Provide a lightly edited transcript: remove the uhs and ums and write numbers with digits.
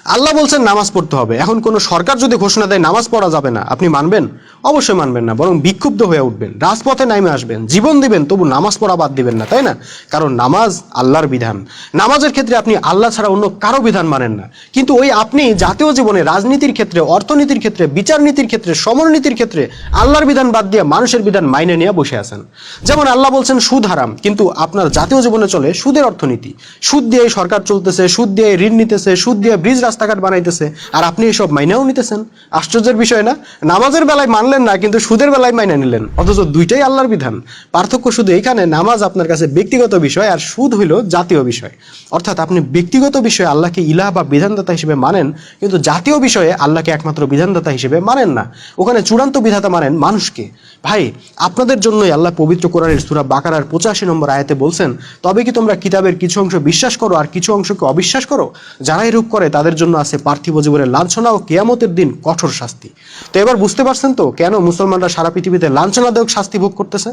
আল্লাহ বলছেন নামাজ পড়তে হবে। এখন কোনো সরকার যদি ঘোষণা দেয় নামাজ পড়া যাবে না, আপনি মানবেন? অবশ্যই মানবেন না, বরং বিক্ষুব্ধ হয়ে উঠবেন, রাজপথে নামে আসবেন, জীবন দিবেন, তবু নামাজ পড়া বাদ দিবেন না, তাই না? কারণ নামাজ আল্লাহর বিধান। নামাজের ক্ষেত্রে আপনি আল্লাহ ছাড়া অন্য কারো বিধান মানেন না, কিন্তু ওই আপনি জাতীয় জীবনে, রাজনীতির ক্ষেত্রে, অর্থনীতির ক্ষেত্রে, বিচার নীতির ক্ষেত্রে, সমরনীতির ক্ষেত্রে আল্লাহর বিধান বাদ দিয়ে মানুষের বিধান মাইনে নিয়ে বসে আছেন। যেমন আল্লাহ বলছেন সুদ হারাম, কিন্তু আপনার জাতীয় জীবনে চলে সুদের অর্থনীতি। সুদ দিয়ে সরকার চলতেছে, সুদ দিয়ে ঋণ নিতেছে, সুদ দিয়ে ব্রিজ রাস্তাঘাট বানাইতেছে, আর আপনি এসব মাইনেও নিতেছেন। আশ্চর্যের বিষয় না? নামাজের বেলায় মানলেন না, কিন্তু সুদের বেলায় মাইনে নিলেন, অথচ দুইটাই আল্লাহর বিধান। পার্থক্য শুধু এইখানে, নামাজ আপনার কাছে ব্যক্তিগত বিষয় আর সুদ হইল জাতীয় বিষয়। অর্থাৎ আপনি ব্যক্তিগত বিষয়ে আল্লাহকে ইলাহ বা বিধানদাতা হিসেবে মানেন, কিন্তু জাতীয় বিষয়ে আল্লাহকে একমাত্র বিধানদাতা হিসেবে মানেন না। ওখানে চূড়ান্ত বিধাতা মানেন মানুষকে। ভাই, আপনাদের জন্যই আল্লাহ পবিত্র কোরআনের সূরা বাকারার 85 নম্বর আয়াতে বলছেন, তবে কি তোমরা কিতাবের কিছু অংশ বিশ্বাস করো আর কিছু অংশকে অবিশ্বাস করো? যারা এরূপ করে তাদের জন্য আছে পার্থিব জীবনের লাঞ্ছনা ও কিয়ামতের দিন কঠোর শাস্তি। তো এবার বুঝতে পারছেন তো কেন মুসলমানরা সারা পৃথিবীতে লাঞ্ছনাদায়ক শাস্তি ভোগ করতেছে?